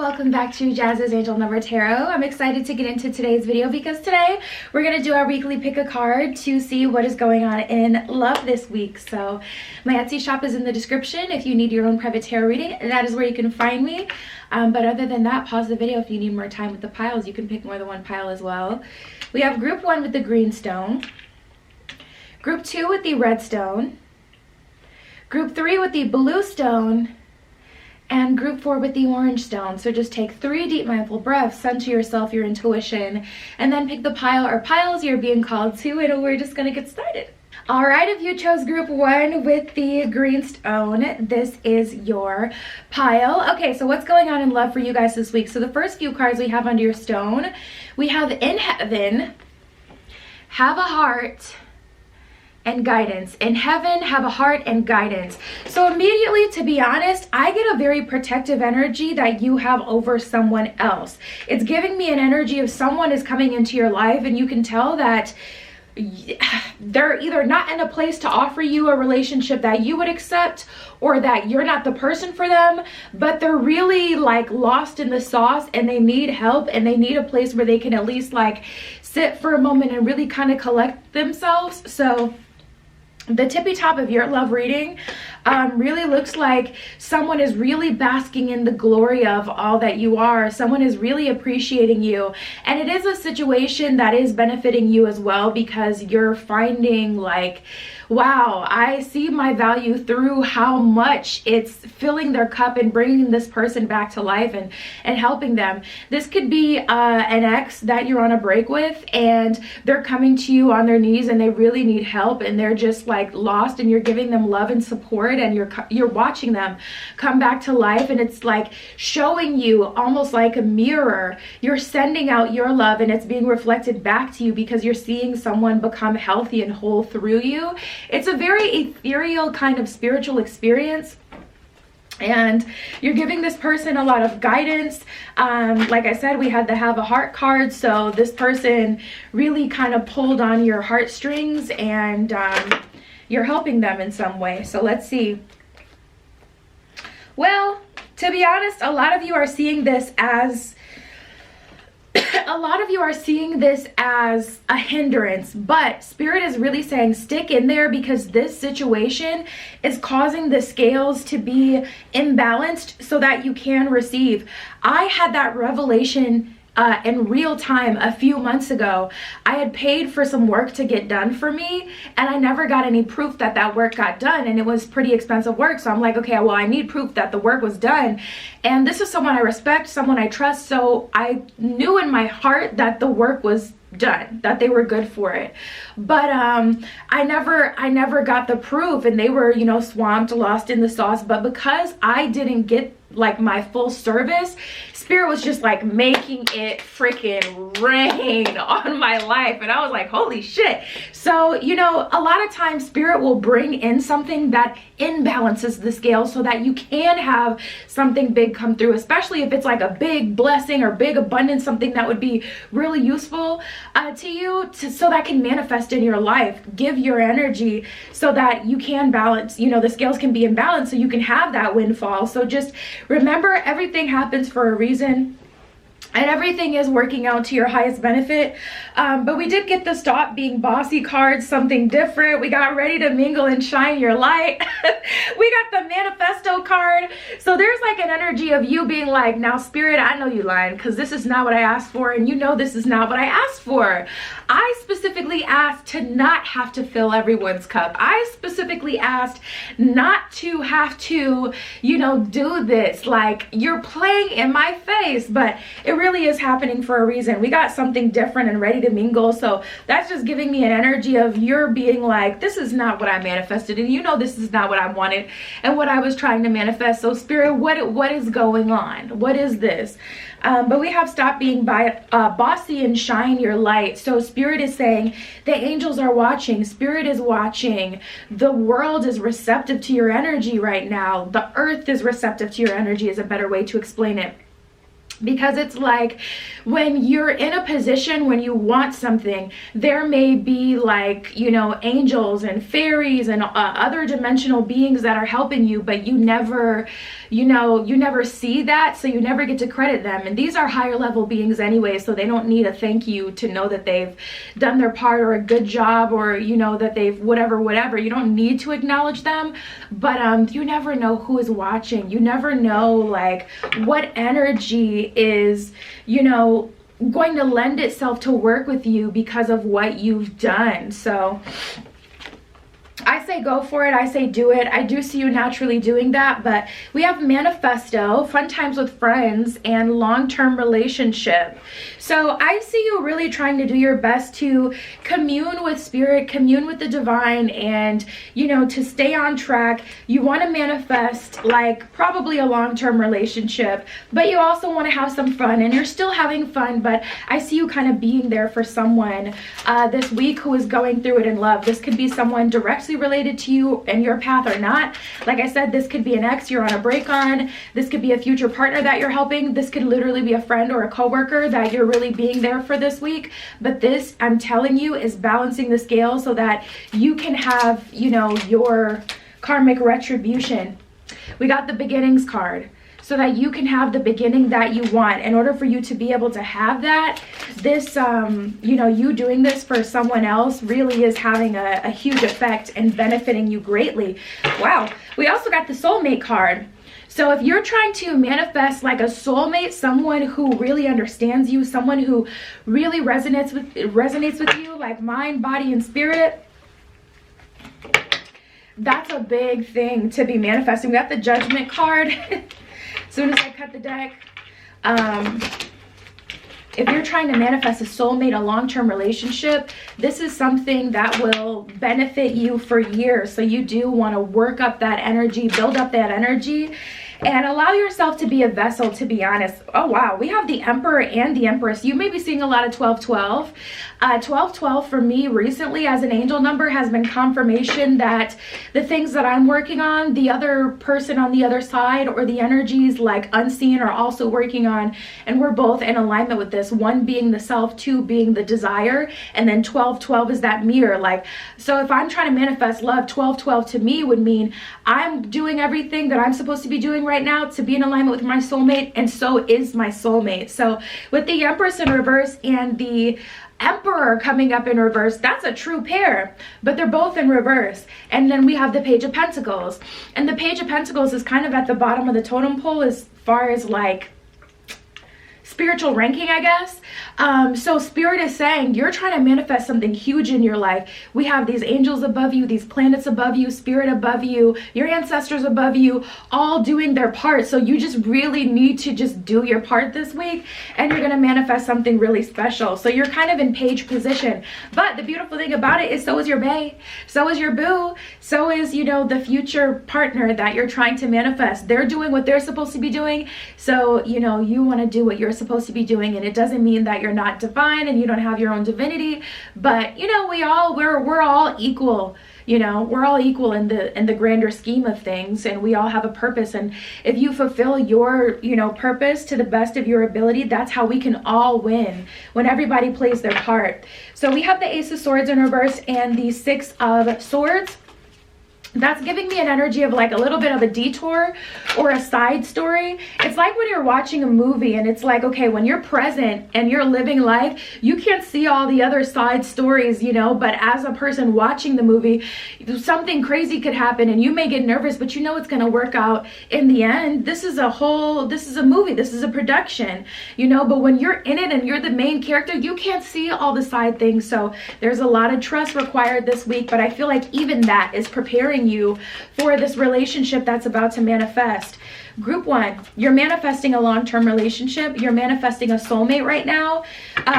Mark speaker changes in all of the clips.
Speaker 1: welcome back to Jazz's Angel Number Tarot. I'm excited to get into today's video because today we're going to do our weekly pick a card to see what is going on in love this week. So my Etsy shop is in the description. If you need your own private tarot reading, that is where you can find me. But other than that, pause the video if you need more time with the piles. You can pick more than one pile as well. We have group 1 with the green stone, group 2 with the red stone, group 3 with the blue stone, and group 4 with the orange stone. So just take 3 deep mindful breaths, center yourself, your intuition, and then pick the pile or piles you're being called to, and we're just gonna get started. All right, if you chose group 1 with the green stone, this is your pile. Okay, so what's going on in love for you guys this week? So the first few cards we have under your stone, we have in heaven, have a heart, and guidance. In heaven, have a heart and guidance. So immediately, to be honest, I get a very protective energy that you have over someone else. It's giving me an energy of someone is coming into your life and you can tell that they're either not in a place to offer you a relationship that you would accept, or that you're not the person for them, but they're really like lost in the sauce and they need help and they need a place where they can at least like sit for a moment and really kind of collect themselves. So the tippy top of your love reading really looks like someone is really basking in the glory of all that you are. Someone is really appreciating you. And it is a situation that is benefiting you as well, because you're finding like, wow, I see my value through how much it's filling their cup and bringing this person back to life and helping them. This could be an ex that you're on a break with and they're coming to you on their knees and they really need help and they're just like lost, and you're giving them love and support, and you're watching them come back to life, and it's like showing you almost like a mirror. You're sending out your love and it's being reflected back to you because you're seeing someone become healthy and whole through you. It's a very ethereal kind of spiritual experience, and you're giving this person a lot of guidance. Like I said, we had the have a heart card, so this person really kind of pulled on your heartstrings, and you're helping them in some way. So let's see. Well, to be honest, a lot of you are seeing this as a hindrance, but Spirit is really saying stick in there, because this situation is causing the scales to be imbalanced so that you can receive. I had that revelation in real time a few months ago. I had paid for some work to get done for me, and I never got any proof that that work got done, and it was pretty expensive work. So I'm like, okay, well, I need proof that the work was done, and this is someone I respect, someone I trust, so I knew in my heart that the work was done, that they were good for it. But I never got the proof, and they were, you know, swamped, lost in the sauce. But because I didn't get like my full service, Spirit was just like making it freaking rain on my life, and I was like, holy shit. So, you know, a lot of times Spirit will bring in something that imbalances the scale so that you can have something big come through, especially if it's like a big blessing or big abundance, something that would be really useful to you, so that can manifest in your life. Give your energy so that you can balance, you know, the scales can be in balance so you can have that windfall. So just remember, everything happens for a reason, and everything is working out to your highest benefit. But we did get the stop being bossy card, something different. We got ready to mingle and shine your light. We got the manifesto card. So there's like an energy of you being like, now Spirit, I know you lying, because this is not what I asked for, and you know this is not what I asked for. I specifically asked to not have to fill everyone's cup. I specifically asked not to have to, you know, do this. Like, you're playing in my face, but it really is happening for a reason. We got something different and ready to mingle. So that's just giving me an energy of you're being like, this is not what I manifested, and you know this is not what I wanted and what I was trying to manifest. So Spirit, what is going on? What is this? But we have stop being bossy and shine your light. So Spirit is saying the angels are watching. Spirit is watching. The world is receptive to your energy right now. The earth is receptive to your energy is a better way to explain it. Because it's like when you're in a position when you want something, there may be like, you know, angels and fairies and other dimensional beings that are helping you, but you never, you know, you never see that, so you never get to credit them. And these are higher level beings anyway, so they don't need a thank you to know that they've done their part or a good job, or, you know, that they've whatever. You don't need to acknowledge them, but you never know who is watching. You never know like what energy is, you know, going to lend itself to work with you because of what you've done. So I say go for it. I say do it. I do see you naturally doing that. But we have manifesto, fun times with friends, and long-term relationship. So I see you really trying to do your best to commune with spirit, commune with the divine, and, you know, to stay on track. You want to manifest like probably a long-term relationship, but you also want to have some fun, and you're still having fun. But I see you kind of being there for someone this week who is going through it in love. This could be someone directly related to you and your path or not. Like I said, this could be an ex you're on a break on. This could be a future partner that you're helping. This could literally be a friend or a coworker that you're really being there for this week. But this, I'm telling you, is balancing the scale so that you can have, you know, your karmic retribution. We got the beginnings card, so that you can have the beginning that you want. In order for you to be able to have that, this, you know, you doing this for someone else really is having a huge effect and benefiting you greatly. Wow. We also got the soulmate card. So if you're trying to manifest like a soulmate, someone who really understands you, someone who really resonates with you, like mind, body, and spirit, that's a big thing to be manifesting. We got the Judgment card. As soon as I cut the deck, if you're trying to manifest a soulmate, a long-term relationship, this is something that will benefit you for years. So you do want to work up that energy, build up that energy, and allow yourself to be a vessel, to be honest. Oh, wow. We have the Emperor and the Empress. You may be seeing a lot of 1212. 1212 for me recently as an angel number has been confirmation that the things that I'm working on, the other person on the other side, or the energies like unseen, are also working on. And we're both in alignment with this. One being the self, two being the desire, and then 1212 is that mirror. Like, so if I'm trying to manifest love, 1212 to me would mean I'm doing everything that I'm supposed to be doing right now to be in alignment with my soulmate, and so is my soulmate. So with the Empress in reverse and the Emperor coming up in reverse, that's a true pair, but they're both in reverse. And then we have the Page of Pentacles, and the Page of Pentacles is kind of at the bottom of the totem pole as far as like spiritual ranking, I guess. So spirit is saying you're trying to manifest something huge in your life. We have these angels above you, these planets above you, spirit above you, your ancestors above you, all doing their part. So you just really need to just do your part this week, and you're going to manifest something really special. So you're kind of in page position. But the beautiful thing about it is so is your bae, so is your boo, so is, you know, the future partner that you're trying to manifest. They're doing what they're supposed to be doing. So, you know, you want to do what you're supposed to be doing, and it doesn't mean that you're not divine and you don't have your own divinity, but you know, we're all equal. You know, we're all equal in the grander scheme of things, and we all have a purpose. And if you fulfill your, you know, purpose to the best of your ability, that's how we can all win, when everybody plays their part. So we have the Ace of Swords in reverse and the Six of Swords. That's giving me an energy of like a little bit of a detour or a side story. It's like when you're watching a movie and it's like, okay, when you're present and you're living life, you can't see all the other side stories, you know, but as a person watching the movie, something crazy could happen and you may get nervous, but you know it's going to work out in the end. This is a movie, this is a production, you know, but when you're in it and you're the main character, you can't see all the side things. So there's a lot of trust required this week, but I feel like even that is preparing you for this relationship that's about to manifest. Group 1, you're manifesting a long-term relationship. You're manifesting a soulmate right now.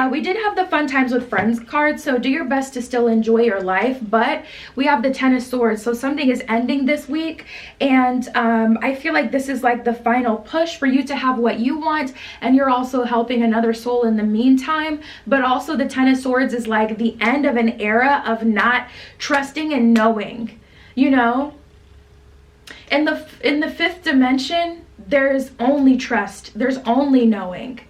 Speaker 1: We did have the fun times with friends card, so do your best to still enjoy your life, but we have the Ten of Swords, so something is ending this week, and I feel like this is like the final push for you to have what you want, and you're also helping another soul in the meantime. But also the Ten of Swords is like the end of an era of not trusting and knowing, you know. In the fifth dimension, there's only trust. There's only knowing.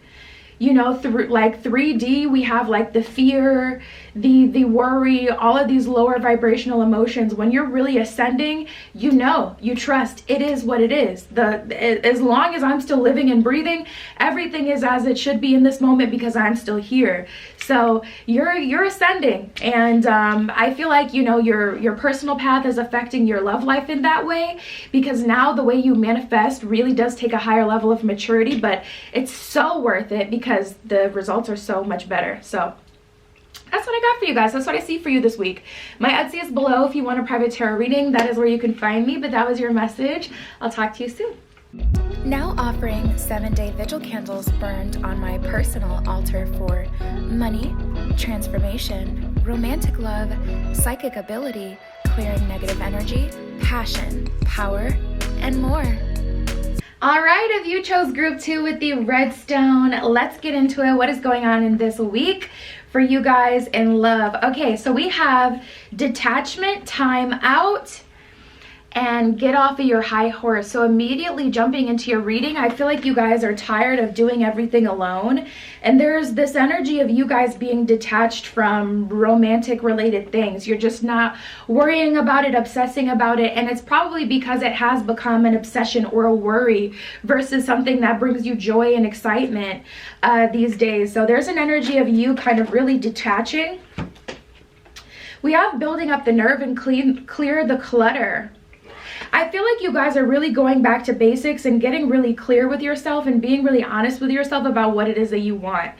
Speaker 1: You know, through like 3D, we have like the fear, the worry, all of these lower vibrational emotions. When you're really ascending, you know, you trust. It is what it is. As long as I'm still living and breathing, everything is as it should be in this moment because I'm still here. So you're ascending, and I feel like, you know, your personal path is affecting your love life in that way, because now the way you manifest really does take a higher level of maturity, but it's so worth it because the results are so much better. So that's what I got for you guys. That's what I see for you this week. My Etsy is below if you want a private tarot reading. That is where you can find me, but that was your message. I'll talk to you soon. Now offering 7-day vigil candles burned on my personal altar for money, transformation, romantic love, psychic ability, clearing negative energy, passion, power, and more. All right, if you chose group 2 with the red stone, let's get into it. What is going on in this week for you guys in love? Okay, so we have detachment, time out, and get off of your high horse. So immediately jumping into your reading, I feel like you guys are tired of doing everything alone. And there's this energy of you guys being detached from romantic related things. You're just not worrying about it, obsessing about it. And it's probably because it has become an obsession or a worry versus something that brings you joy and excitement these days. So there's an energy of you kind of really detaching. We have building up the nerve and clear the clutter. I feel like you guys are really going back to basics and getting really clear with yourself and being really honest with yourself about what it is that you want.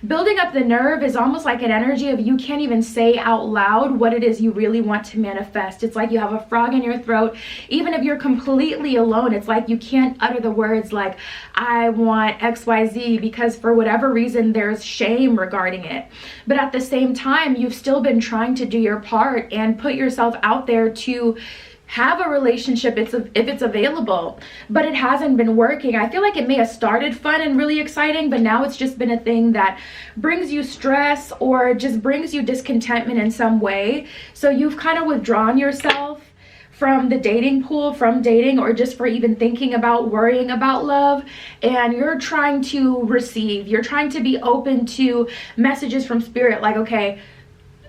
Speaker 1: Building up the nerve is almost like an energy of you can't even say out loud what it is you really want to manifest. It's like you have a frog in your throat. Even if you're completely alone, it's like you can't utter the words like, I want XYZ, because for whatever reason, there's shame regarding it. But at the same time, you've still been trying to do your part and put yourself out there to have a relationship if it's available, but it hasn't been working. I feel like it may have started fun and really exciting, but now it's just been a thing that brings you stress or just brings you discontentment in some way. So you've kind of withdrawn yourself from the dating pool, from dating, or just for even thinking about worrying about love, and you're trying to receive. You're trying to be open to messages from spirit like, okay,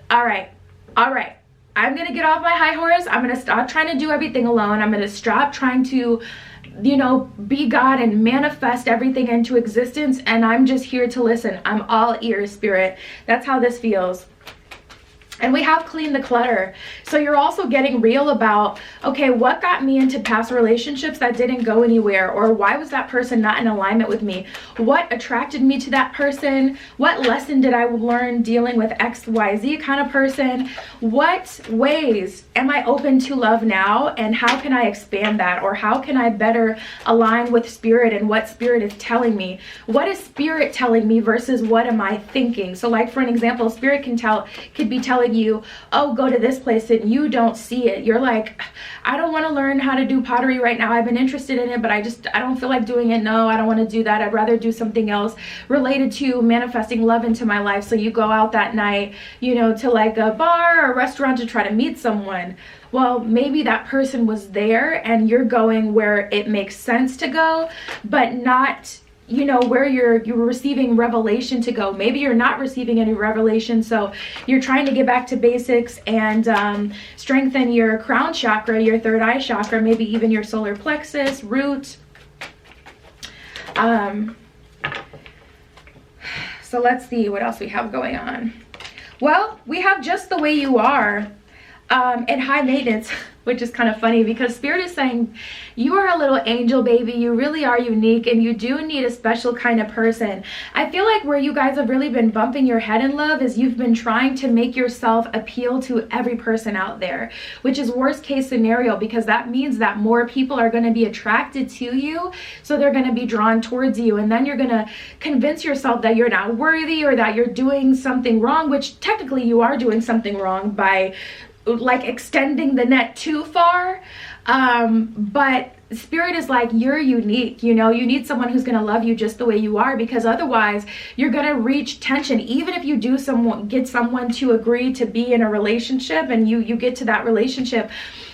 Speaker 1: all right, I'm gonna get off my high horse. I'm gonna stop trying to do everything alone. I'm gonna stop trying to, you know, be God and manifest everything into existence. And I'm just here to listen. I'm all ears, spirit. That's how this feels. And we have clean the clutter. So you're also getting real about, okay, what got me into past relationships that didn't go anywhere? Or why was that person not in alignment with me? What attracted me to that person? What lesson did I learn dealing with XYZ kind of person? What ways am I open to love now? And how can I expand that? Or how can I better align with spirit and what spirit is telling me? What is spirit telling me versus what am I thinking? So like for an example, spirit could be telling you, oh, go to this place, and you don't see it. You're like, I don't want to learn how to do pottery right now. I've been interested in it, but I don't feel like doing it. No, I don't want to do that. I'd rather do something else related to manifesting love into my life. So you go out that night, you know, to like a bar or a restaurant to try to meet someone. Well, maybe that person was there and you're going where it makes sense to go, but not, you know, where you're receiving revelation to go. Maybe you're not receiving any revelation, so you're trying to get back to basics and strengthen your crown chakra, your third eye chakra, maybe even your solar plexus, root. So let's see what else we have going on. Well, we have just the way you are and high maintenance, which is kind of funny because spirit is saying you are a little angel baby. You really are unique and you do need a special kind of person. I feel like where you guys have really been bumping your head in love is you've been trying to make yourself appeal to every person out there, which is worst case scenario, because that means that more people are going to be attracted to you, so they're going to be drawn towards you, and then you're going to convince yourself that you're not worthy or that you're doing something wrong, which technically you are doing something wrong by like extending the net too far. But spirit is like, you're unique, you know, you need someone who's going to love you just the way you are, because otherwise you're going to reach tension. Even if you do get someone to agree to be in a relationship and you get to that relationship,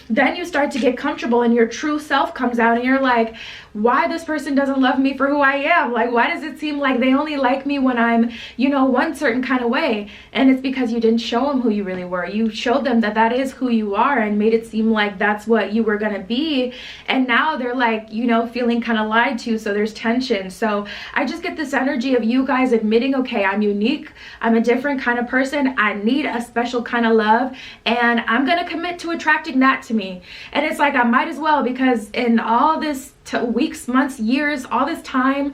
Speaker 1: then you start to get comfortable and your true self comes out and you're like, why this person doesn't love me for who I am? Like, why does it seem like they only like me when I'm, you know, one certain kind of way? And it's because you didn't show them who you really were. You showed them that that is who you are and made it seem like that's what you were gonna be. And now they're like, you know, feeling kind of lied to, so there's tension. So I just get this energy of you guys admitting, okay, I'm unique, I'm a different kind of person, I need a special kind of love, and I'm gonna commit to attracting that to me. And it's like, I might as well, because in all this weeks, months, years, all this time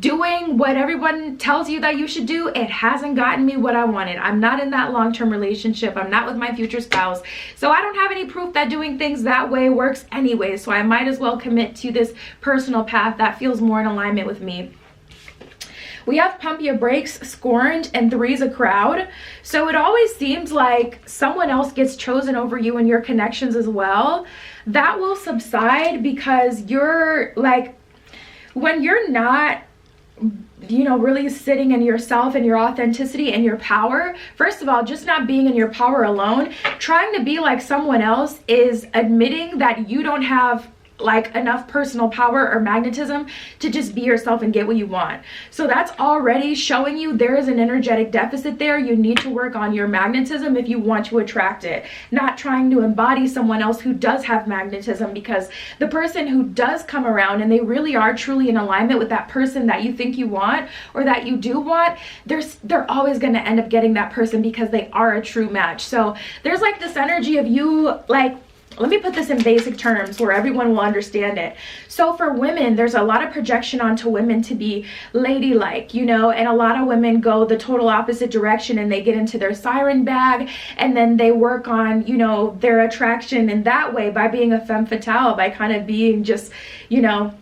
Speaker 1: doing what everyone tells you that you should do, it hasn't gotten me what I wanted. I'm not in that long-term relationship. I'm not with my future spouse. So I don't have any proof that doing things that way works anyway. So I might as well commit to this personal path that feels more in alignment with me. We have pump your brakes, scorned, and three's a crowd. So it always seems like someone else gets chosen over you and your connections as well. That will subside because you're like, when you're not, you know, really sitting in yourself and your authenticity and your power, first of all, just not being in your power alone, trying to be like someone else is admitting that you don't have like enough personal power or magnetism to just be yourself and get what you want. So that's already showing you there is an energetic deficit there. You need to work on your magnetism if you want to attract it, not trying to embody someone else who does have magnetism, because the person who does come around and they really are truly in alignment with that person that you think you want or that you do want, they're always going to end up getting that person because they are a true match. So there's like this energy of you, like, let me put this in basic terms where everyone will understand it. So for women, there's a lot of projection onto women to be ladylike, you know, and a lot of women go the total opposite direction and they get into their siren bag and then they work on, you know, their attraction in that way by being a femme fatale, by kind of being just, you know,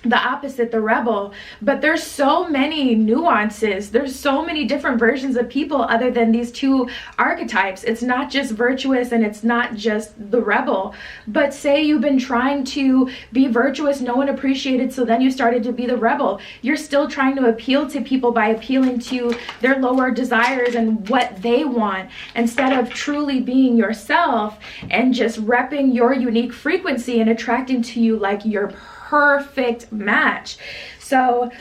Speaker 1: the opposite, the rebel. But there's so many nuances, there's so many different versions of people other than these two archetypes. It's not just virtuous and it's not just the rebel. But say you've been trying to be virtuous, no one appreciated, so then you started to be the rebel. You're still trying to appeal to people by appealing to their lower desires and what they want, instead of truly being yourself and just repping your unique frequency and attracting to you like your perfect match. So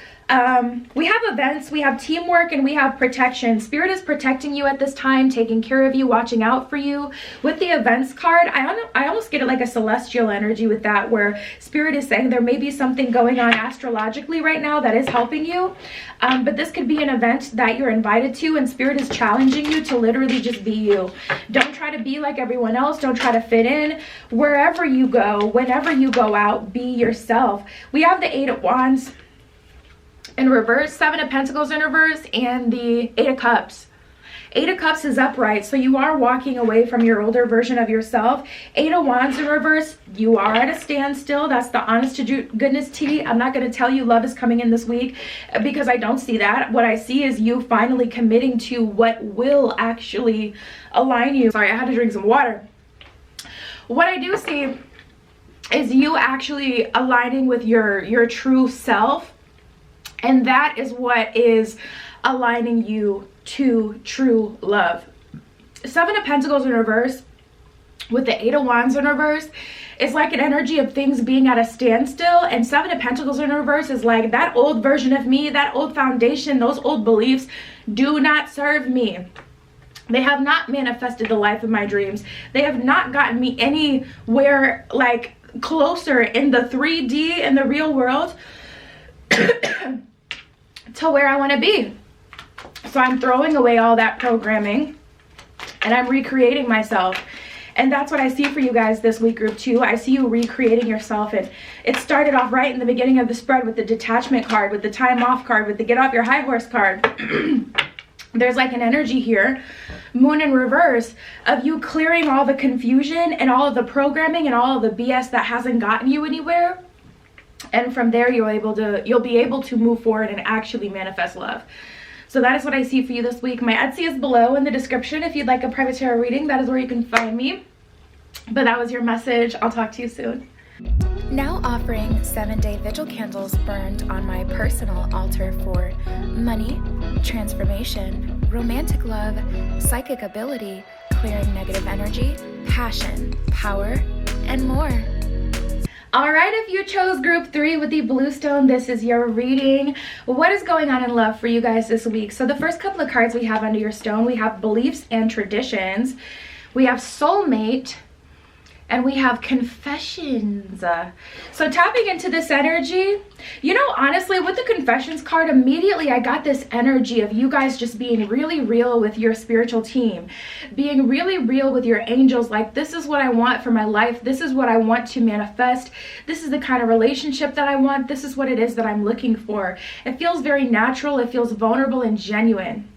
Speaker 1: we have events, we have teamwork, and we have protection. Spirit is protecting you at this time, taking care of you, watching out for you. With the events card, I almost get it like a celestial energy with that, where Spirit is saying there may be something going on astrologically right now that is helping you. But this could be an event that you're invited to, and Spirit is challenging you to literally just be you. Don't try to be like everyone else. Don't try to fit in. Wherever you go, whenever you go out, be yourself. We have the Eight of Wands in reverse, Seven of Pentacles in reverse, and the Eight of Cups. Eight of Cups is upright, so you are walking away from your older version of yourself. Eight of Wands in reverse, you are at a standstill. That's the honest to goodness tea. I'm not going to tell you love is coming in this week because I don't see that. What I see is you finally committing to what will actually align you. Sorry, I had to drink some water. What I do see is you actually aligning with your true self. And that is what is aligning you to true love. Seven of Pentacles in reverse with the Eight of Wands in reverse is like an energy of things being at a standstill. And Seven of Pentacles in reverse is like that old version of me, that old foundation, those old beliefs do not serve me. They have not manifested the life of my dreams. They have not gotten me anywhere like closer in the 3D in the real world to where I want to be. So I'm throwing away all that programming and I'm recreating myself. And that's what I see for you guys this week, group 2. I see you recreating yourself. And it started off right in the beginning of the spread with the detachment card, with the time off card, with the get off your high horse card. There's like an energy here, Moon in reverse, of you clearing all the confusion and all of the programming and all of the BS that hasn't gotten you anywhere. And from there, you'll be able to move forward and actually manifest love. So that is what I see for you this week. My Etsy is below in the description. If you'd like a private tarot reading, that is where you can find me. But that was your message. I'll talk to you soon.
Speaker 2: Now offering 7-day vigil candles burned on my personal altar for money, transformation, romantic love, psychic ability, clearing negative energy, passion, power, and more.
Speaker 1: All right, if you chose group 3 with the blue stone, this is your reading. What is going on in love for you guys this week? So the first couple of cards we have under your stone, we have beliefs and traditions. We have soulmate. And we have confessions. So tapping into this energy, you know, honestly, with the confessions card, immediately I got this energy of you guys just being really real with your spiritual team, being really real with your angels. Like, this is what I want for my life. This is what I want to manifest. This is the kind of relationship that I want. This is what it is that I'm looking for. It feels very natural. It feels vulnerable and genuine.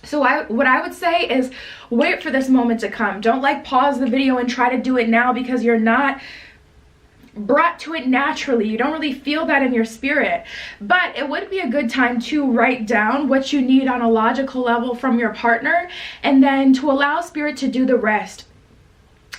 Speaker 1: So what I would say is wait for this moment to come. Don't like pause the video and try to do it now, because you're not brought to it naturally. You don't really feel that in your spirit. But it would be a good time to write down what you need on a logical level from your partner, and then to allow spirit to do the rest.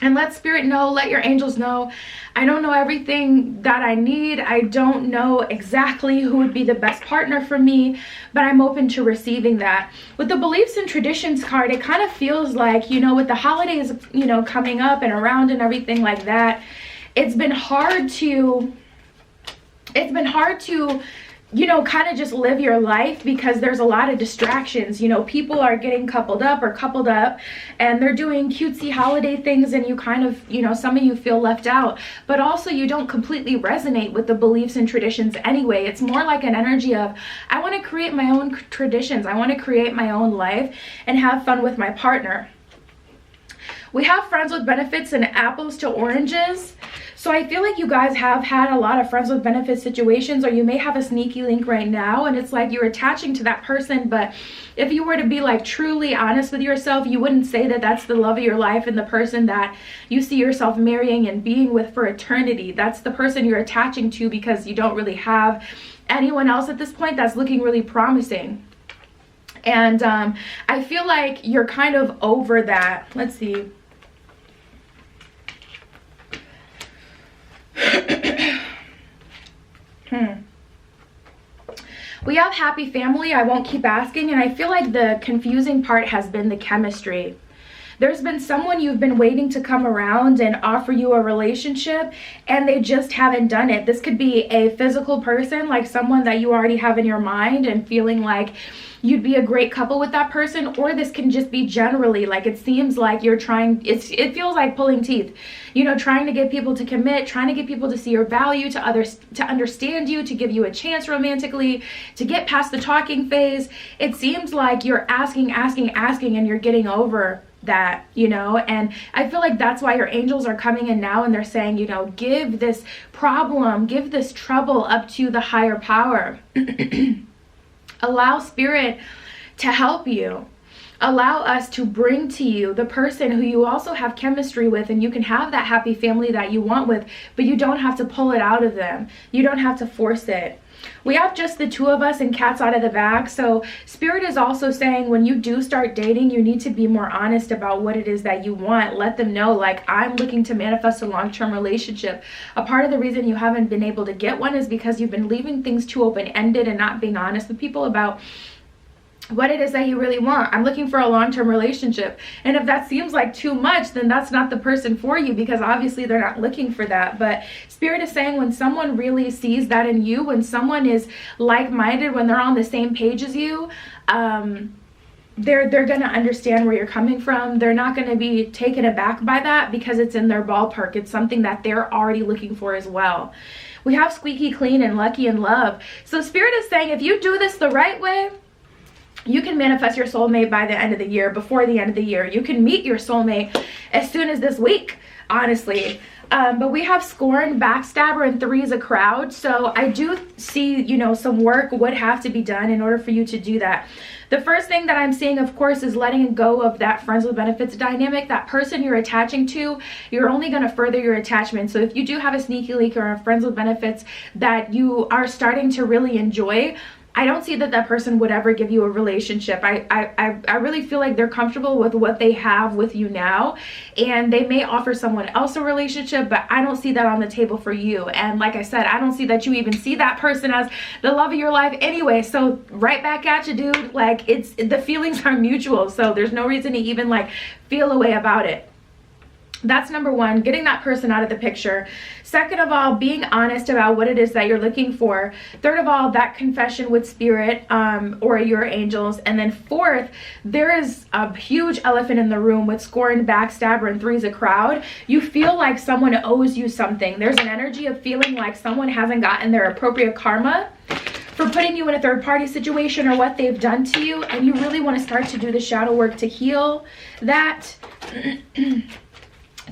Speaker 1: And let spirit know, let your angels know, I don't know everything that I need. I don't know exactly who would be the best partner for me, but I'm open to receiving that. With the beliefs and traditions card, it kind of feels like, you know, with the holidays, you know, coming up and around and everything like that, it's been hard to, you know, kind of just live your life, because there's a lot of distractions. You know, people are getting coupled up and they're doing cutesy holiday things, and you kind of, you know, some of you feel left out, but also you don't completely resonate with the beliefs and traditions anyway. It's more like an energy of, I want to create my own traditions. I want to create my own life and have fun with my partner. We have friends with benefits and apples to oranges. So I feel like you guys have had a lot of friends with benefits situations, or you may have a sneaky link right now, and it's like you're attaching to that person. But if you were to be like truly honest with yourself, you wouldn't say that that's the love of your life and the person that you see yourself marrying and being with for eternity. That's the person you're attaching to, because you don't really have anyone else at this point that's looking really promising. And I feel like you're kind of over that. Let's see. We have happy family. I won't keep asking. And I feel like the confusing part has been the chemistry. There's been someone you've been waiting to come around and offer you a relationship, and they just haven't done it. This could be a physical person, like someone that you already have in your mind and feeling like you'd be a great couple with that person, or this can just be generally like it seems like you're trying, it feels like pulling teeth, you know, trying to get people to commit, trying to get people to see your value, to others, to understand you, to give you a chance romantically, to get past the talking phase. It seems like you're asking, and you're getting over that, you know. And I feel like that's why your angels are coming in now, and they're saying, you know, give this problem, give this trouble up to the higher power. Allow spirit to help you. Allow us to bring to you the person who you also have chemistry with, and you can have that happy family that you want with, but you don't have to pull it out of them. You don't have to force it. We have just the two of us and cats out of the bag. So spirit is also saying, when you do start dating, you need to be more honest about what it is that you want. Let them know, like, I'm looking to manifest a long-term relationship. A part of the reason you haven't been able to get one is because you've been leaving things too open-ended and not being honest with people about what it is that you really want. I'm looking for a long-term relationship. And if that seems like too much, then that's not the person for you, because obviously they're not looking for that. But spirit is saying, when someone really sees that in you, when someone is like-minded, when they're on the same page as you, they're going to understand where you're coming from. They're not going to be taken aback by that, because it's in their ballpark. It's something that they're already looking for as well. We have squeaky clean and lucky in love. So spirit is saying, if you do this the right way, you can manifest your soulmate by the end of the year, before the end of the year. You can meet your soulmate as soon as this week, honestly. But we have scorn, backstabber, and 3 is a crowd. So I do see, you know, some work would have to be done in order for you to do that. The first thing that I'm seeing, of course, is letting go of that friends with benefits dynamic. That person you're attaching to, you're only going to further your attachment. So if you do have a sneaky link or a friends with benefits that you are starting to really enjoy, I don't see that that person would ever give you a relationship. I really feel like they're comfortable with what they have with you now, and they may offer someone else a relationship, but I don't see that on the table for you. And like I said, I don't see that you even see that person as the love of your life anyway. So right back at you, dude. Like, the feelings are mutual, so there's no reason to even like feel a way about it. That's number one, getting that person out of the picture. Second of all, being honest about what it is that you're looking for. Third of all, that confession with spirit or your angels. And then fourth, there is a huge elephant in the room with scorn, backstabber, and three's a crowd. You feel like someone owes you something. There's an energy of feeling like someone hasn't gotten their appropriate karma for putting you in a third party situation or what they've done to you. And you really want to start to do the shadow work to heal that.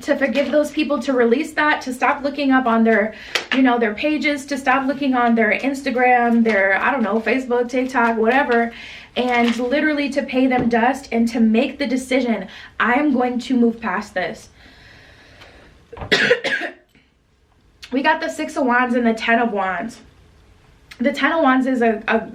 Speaker 1: To forgive those people, to release that, to stop looking up on their, you know, their pages, to stop looking on their Instagram, their, I don't know, Facebook, TikTok, whatever, and literally to pay them dust and to make the decision, I am going to move past this. We got the Six of Wands and the Ten of Wands. The Ten of Wands is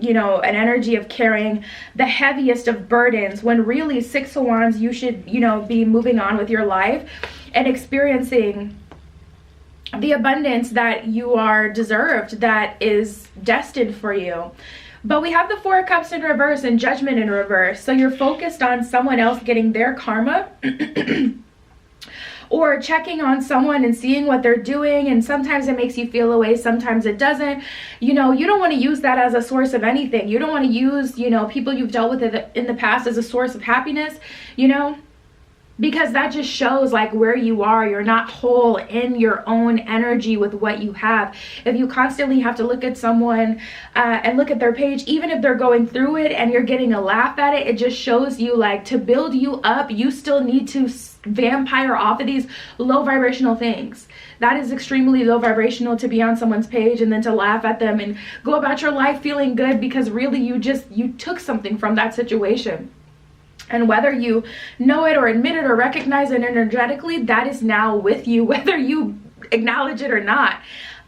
Speaker 1: you know, an energy of carrying the heaviest of burdens, when really Six of Wands, you should, you know, be moving on with your life and experiencing the abundance that you are deserved, that is destined for you. But we have the Four of Cups in reverse and Judgment in reverse. So you're focused on someone else getting their karma or checking on someone and seeing what they're doing, and sometimes it makes you feel away, sometimes it doesn't. You know, you don't want to use that as a source of anything. You don't want to use, you know, people you've dealt with in the past as a source of happiness, you know, because that just shows like where you are. You're not whole in your own energy with what you have. If you constantly have to look at someone and look at their page, even if they're going through it and you're getting a laugh at it, it just shows you like to build you up, you still need to vampire off of these low vibrational things. That is extremely low vibrational, to be on someone's page and then to laugh at them and go about your life feeling good because really you took something from that situation. And whether you know it or admit it or recognize it energetically, that is now with you, whether you acknowledge it or not.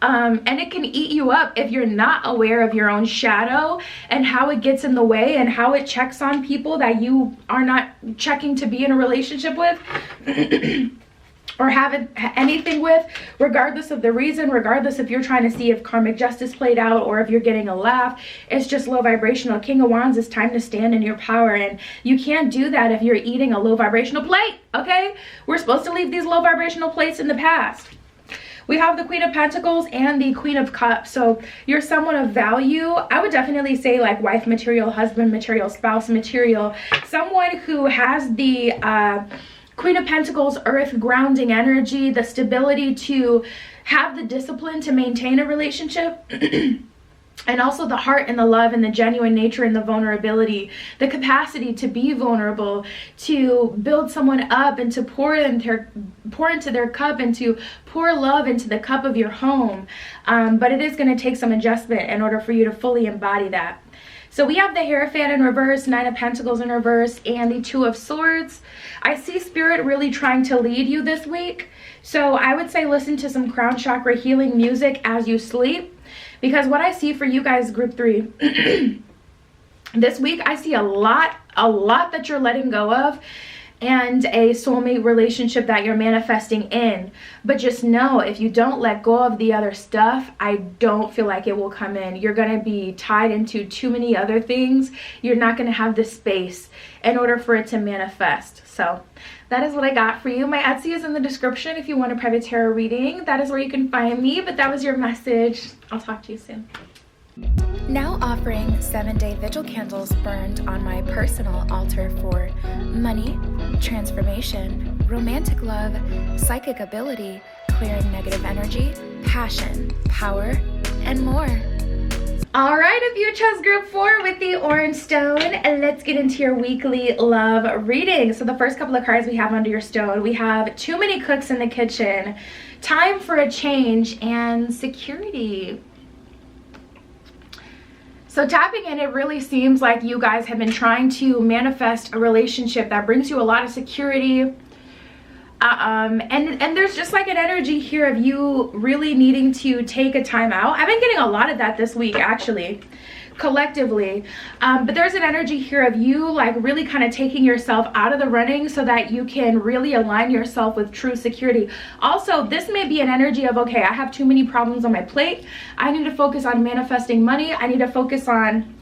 Speaker 1: And it can eat you up if you're not aware of your own shadow and how it gets in the way and how it checks on people that you are not checking to be in a relationship with or have anything with, regardless of the reason, regardless if you're trying to see if karmic justice played out or if you're getting a laugh. It's just low vibrational. King of Wands, is time to stand in your power, and you can't do that if you're eating a low vibrational plate, okay? We're supposed to leave these low vibrational plates in the past. We have the Queen of Pentacles and the Queen of Cups. So you're someone of value. I would definitely say like wife material, husband material, spouse material. Someone who has the Queen of Pentacles, earth grounding energy, the stability to have the discipline to maintain a relationship. And also the heart and the love and the genuine nature and the vulnerability, the capacity to be vulnerable, to build someone up and to pour into their cup and to pour love into the cup of your home. But it is going to take some adjustment in order for you to fully embody that. So we have the Hierophant in reverse, Nine of Pentacles in reverse, and the Two of Swords. I see Spirit really trying to lead you this week. So I would say listen to some crown chakra healing music as you sleep. Because what I see for you guys, group 3, this week, I see a lot that you're letting go of and a soulmate relationship that you're manifesting in. But just know, if you don't let go of the other stuff, I don't feel like it will come in. You're going to be tied into too many other things. You're not going to have the space in order for it to manifest. So that is what I got for you. My Etsy is in the description if you want a private tarot reading. That is where you can find me. But that was your message. I'll talk to you soon.
Speaker 2: Now offering 7-day vigil candles burned on my personal altar for money, transformation, romantic love, psychic ability, clearing negative energy, passion, power, and more.
Speaker 1: All right, if you chose group 4 with the orange stone, and let's get into your weekly love reading. So the first couple of cards we have under your stone, we have too many cooks in the kitchen, time for a change, and security. So tapping in, it really seems like you guys have been trying to manifest a relationship that brings you a lot of security. And there's just like an energy here of you really needing to take a time out. I've been getting a lot of that this week, actually, collectively. But there's an energy here of you like really kind of taking yourself out of the running so that you can really align yourself with true security. Also, this may be an energy of, okay, I have too many problems on my plate. I need to focus on manifesting money. I need to focus on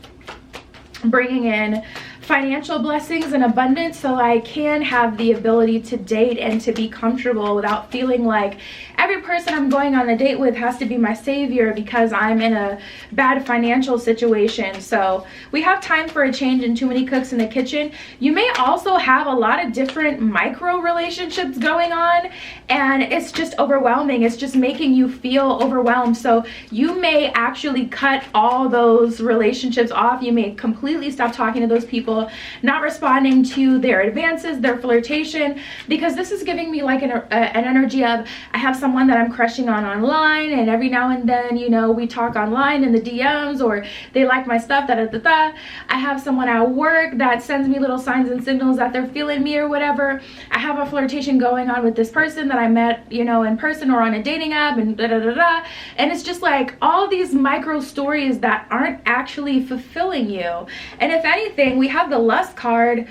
Speaker 1: bringing in financial blessings and abundance, so I can have the ability to date and to be comfortable without feeling like every person I'm going on a date with has to be my savior because I'm in a bad financial situation. So we have time for a change and too many cooks in the kitchen. You may also have a lot of different micro relationships going on, and it's just overwhelming. It's just making you feel overwhelmed. So you may actually cut all those relationships off. You may completely stop talking to those people, not responding to their advances, their flirtation, because this is giving me like an energy of, I have someone that I'm crushing on online, and every now and then, you know, we talk online in the DMs, or they like my stuff, da da da da. I have someone at work that sends me little signs and signals that they're feeling me or whatever. I have a flirtation going on with this person that I met, you know, in person or on a dating app, and da da da da. And it's just like all these micro stories that aren't actually fulfilling you. And if anything, we have the lust card.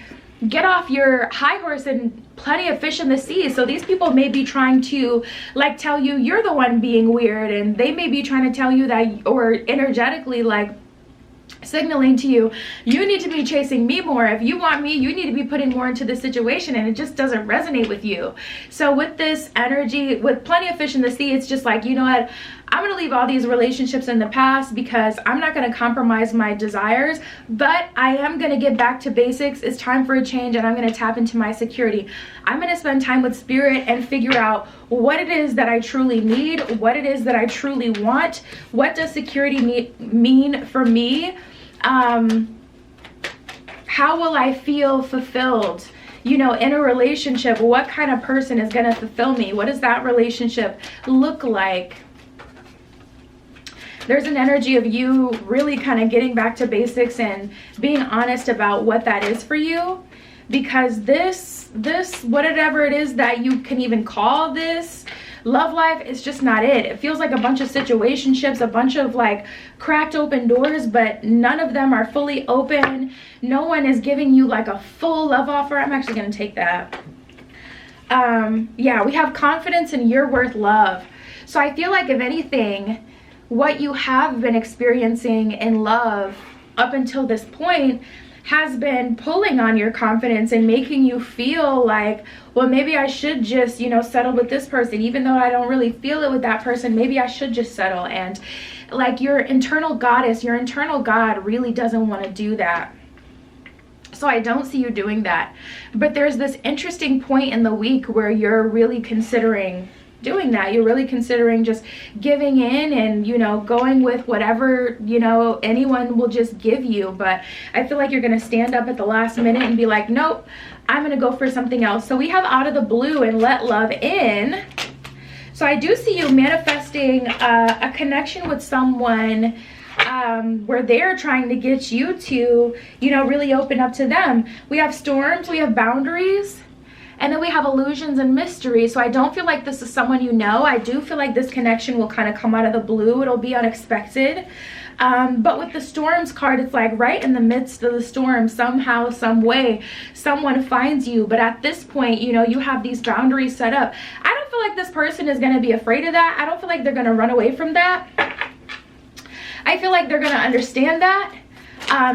Speaker 1: Get off your high horse and plenty of fish in the sea. So these people may be trying to like tell you you're the one being weird, and they may be trying to tell you that, or energetically like signaling to you, you need to be chasing me more. If you want me, you need to be putting more into the situation, and it just doesn't resonate with you. So with this energy, with plenty of fish in the sea, it's just like, you know what, I'm gonna leave all these relationships in the past because I'm not gonna compromise my desires, but I am gonna get back to basics. It's time for a change, and I'm gonna tap into my security. I'm gonna spend time with spirit and figure out what it is that I truly need, what it is that I truly want. What does security mean for me? How will I feel fulfilled, you know, in a relationship? What kind of person is going to fulfill me? What does that relationship look like? There's an energy of you really kind of getting back to basics and being honest about what that is for you, because this whatever it is that you can even call this love life is just not it. It feels like a bunch of situationships, a bunch of like cracked open doors, but none of them are fully open. No one is giving you like a full love offer. I'm actually going to take that. Yeah, we have confidence in you're worth love. So I feel like if anything, what you have been experiencing in love up until this point has been pulling on your confidence and making you feel like, well, maybe I should just, you know, settle with this person. Even though I don't really feel it with that person, maybe I should just settle. And like your internal goddess, your internal God really doesn't want to do that. So I don't see you doing that. But there's this interesting point in the week where you're really considering doing that. You're really considering just giving in and, you know, going with whatever, you know, anyone will just give you. But I feel like you're going to stand up at the last minute and be like, nope, I'm going to go for something else. So we have out of the blue and let love in. So I do see you manifesting a connection with someone where they're trying to get you to, you know, really open up to them. We have storms, we have boundaries, and then we have illusions and mystery. So I don't feel like this is someone you know. I do feel like this connection will kind of come out of the blue. It'll be unexpected. But with the storms card, it's like right in the midst of the storm, somehow, some way, someone finds you. But at this point, you know, you have these boundaries set up. I don't feel like this person is going to be afraid of that. I don't feel like they're going to run away from that. I feel like they're going to understand that.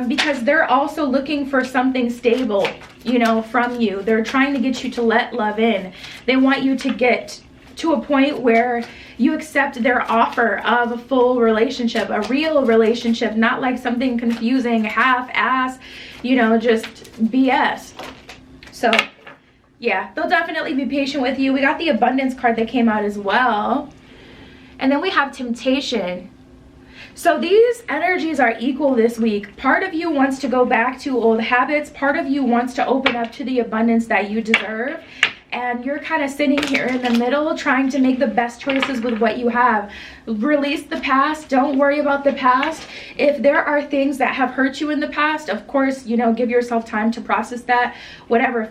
Speaker 1: Because they're also looking for something stable, you know, from you. They're trying to get you to let love in. They want you to get to a point where you accept their offer of a full relationship, a real relationship, not like something confusing, half-ass, you know, just BS. So, yeah, they'll definitely be patient with you. We got the abundance card that came out as well. And then we have temptation. So these energies are equal this week. Part of you wants to go back to old habits. Part of you wants to open up to the abundance that you deserve. And you're kind of sitting here in the middle trying to make the best choices with what you have. Release the past. Don't worry about the past. If there are things that have hurt you in the past, of course, you know, give yourself time to process that.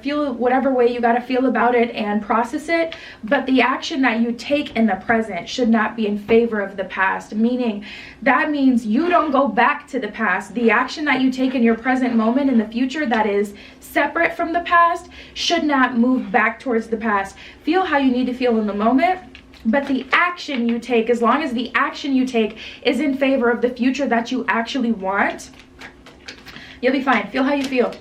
Speaker 1: Feel whatever way you got to feel about it and process it. But the action that you take in the present should not be in favor of the past. Meaning that means you don't go back to the past. The action that you take in your present moment in the future that is separate from the past should not move back towards the past. Feel how you need to feel in the moment, but the action you take, as long as the action you take is in favor of the future that you actually want, you'll be fine. Feel how you feel.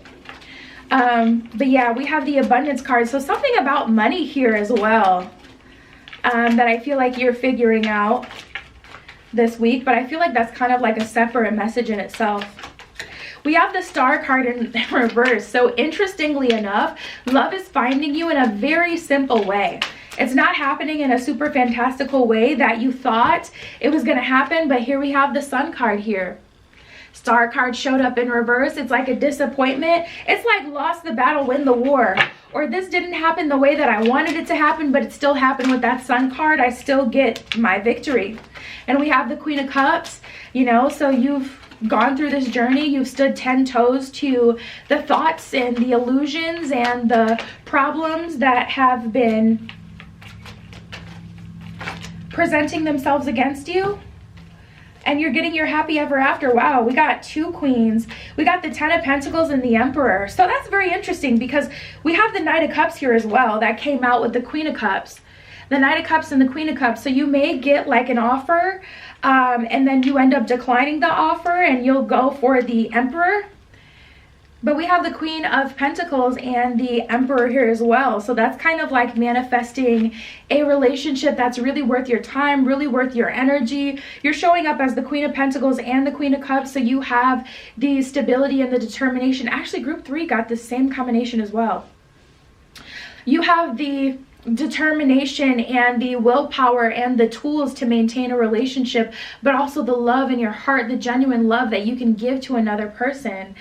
Speaker 1: But yeah, we have the abundance card. So something about money here as well, that I feel like you're figuring out this week, but I feel like that's kind of like a separate message in itself. We have the Star card in reverse. So interestingly enough, love is finding you in a very simple way. It's not happening in a super fantastical way that you thought it was going to happen, but here we have the Sun card here. Star card showed up in reverse. It's like a disappointment. It's like lost the battle, win the war. Or this didn't happen the way that I wanted it to happen, but it still happened with that Sun card. I still get my victory. And we have the Queen of Cups, you know, so you've gone through this journey. You've stood 10 toes to the thoughts and the illusions and the problems that have been presenting themselves against you. And you're getting your happy ever after. Wow, we got 2 queens. We got the 10 of Pentacles and the Emperor. So that's very interesting because we have the Knight of Cups here as well. That came out with the Queen of Cups. The Knight of Cups and the Queen of Cups. So you may get like an offer and then you end up declining the offer and you'll go for the Emperor. But we have the Queen of Pentacles and the Emperor here as well. So that's kind of like manifesting a relationship that's really worth your time, really worth your energy. You're showing up as the Queen of Pentacles and the Queen of Cups. So you have the stability and the determination. Actually, group 3 got the same combination as well. You have the determination and the willpower and the tools to maintain a relationship, but also the love in your heart, the genuine love that you can give to another person.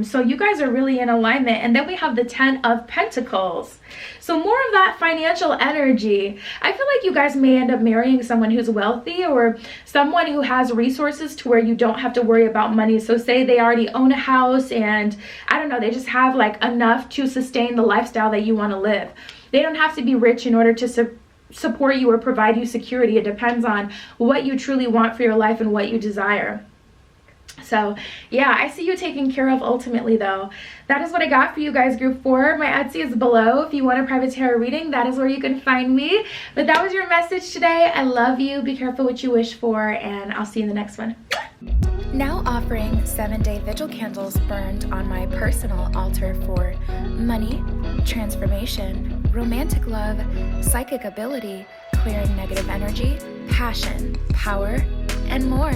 Speaker 1: So you guys are really in alignment. And then we have the 10 of Pentacles. So more of that financial energy. I feel like you guys may end up marrying someone who's wealthy or someone who has resources to where you don't have to worry about money. So say they already own a house and I don't know, they just have like enough to sustain the lifestyle that you want to live. They don't have to be rich in order to support you or provide you security. It depends on what you truly want for your life and what you desire. So yeah, I see you taken care of ultimately though. That is what I got for you guys, group 4. My Etsy is below. If you want a private tarot reading, that is where you can find me. But that was your message today. I love you. Be careful what you wish for, and I'll see you in the next one.
Speaker 2: Now offering 7-day vigil candles burned on my personal altar for money, transformation, romantic love, psychic ability, clearing negative energy, passion, power, and more.